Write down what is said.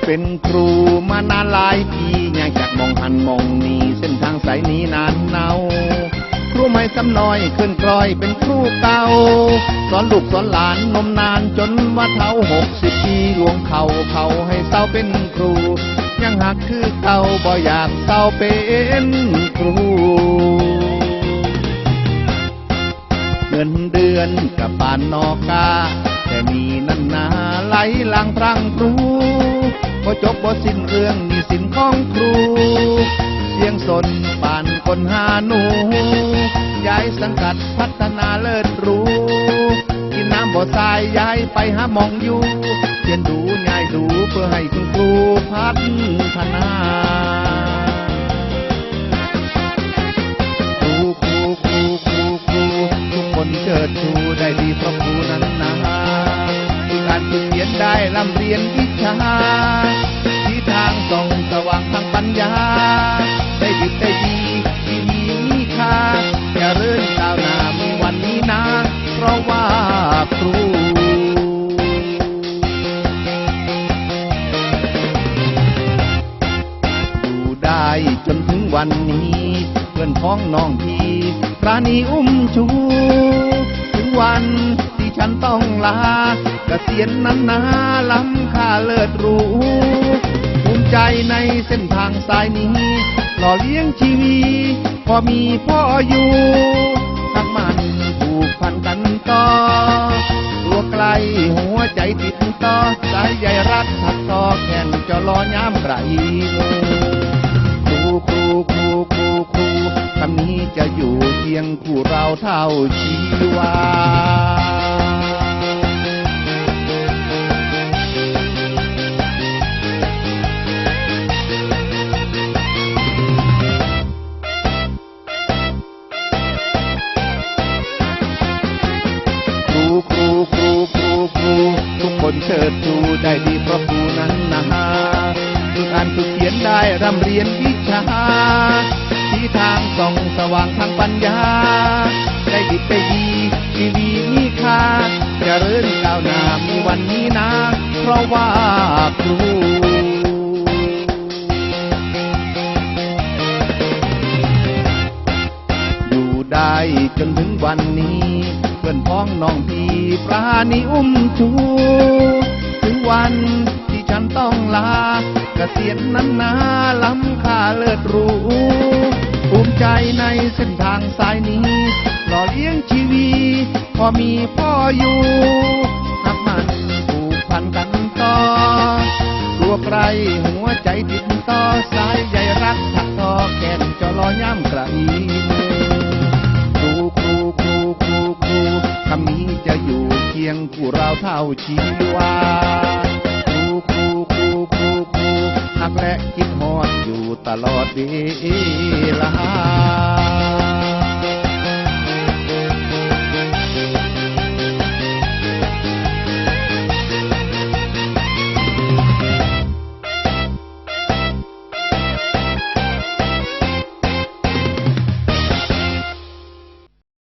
เป็นครูมานานหลายปียังจากมองหันมองนี่เส้นทางสายนี้นานเนาครูไม่ซ้ำน้อยขึ้นกลอยเป็นครูเก่าสอนลูกสอนหลานนมนานจนว่าเท่า60 ปีหลวงเขาให้เศร้าเป็นครู ยังหักคือเก่าบ่อยากเศร้าเป็นครูเงินเดือนกับปานนอกาแต่มีนันนาไหลหลังพรังครูบ่จบบ่สิ้นเรื่องนี่สินของครูเสียงสนป่านคนหาหนูย้ายสังกัดพัฒนาเลิศรู้กินน้ำบ่ทรายย้ายไปหาหมองอยู่เรียนดูง่ายดูเพื่อให้คุณครูพัฒนาครูทุกคนเชิดชูได้ดีเพราะครูนั้นนะการฝึกเรียนได้ร่ำเรียนวิชาที่ทางส่องสว่างทางปัญญาได้ดีได้ดีที่มีค่าอย่าเรื่นก้าวหน้ามีวันนี้นะเพราะว่าครูอยู่ได้จนถึงวันนี้เพื่อนพ้องน้องพี่ปราณีอุ้มชูถึงวันที่ฉันต้องลาเกษียณนั้นนาล้ำค่าเลิศรู้ภูมิใจในเส้นทางสายนี้หล่อเลี้ยงชีวิตพอมีพ่ออยู่ทักมันผูกพันกันต่อตัวไกลหัวใจติดต่อสายใยรักถักต่อแข่งจะรอย้ำไกลครูคำนี้จะอยู่เคียงคู่เราเท่าชีวาครูทุกคนเชิดชูได้ดีเพราะครูนั้นนะฝึกอ่านฝึกเขียนได้ร่ำเรียนวิชาที่ทางส่องสว่างทางปัญญาได้ดีได้ดีชีวิตมีค่าเจริญก้าวหน้ามีวันนี้นะเพราะว่าครูอยู่ได้จนถึงวันนี้เพื่อนพ้องน้องพี่ปราณีอุ้มชูถึงวันที่ฉันต้องลาเกษียณนั้นนาล้ำค่าเลิศรู้ภูมิใจในเส้นทางสายนี้หล่อเลี้ยงชีวิตพอมีพ่ออยู่หักมันผูกพันกันต่อตัวไกลหัวใจติดต่อสายใยรักถักทอแก่นจะรอย่ำไกลครูคำนี้จะอยู่เคียงคู่เราเท่าชีวาครูหักและคิดฮอดอยู่ตลอดเวลา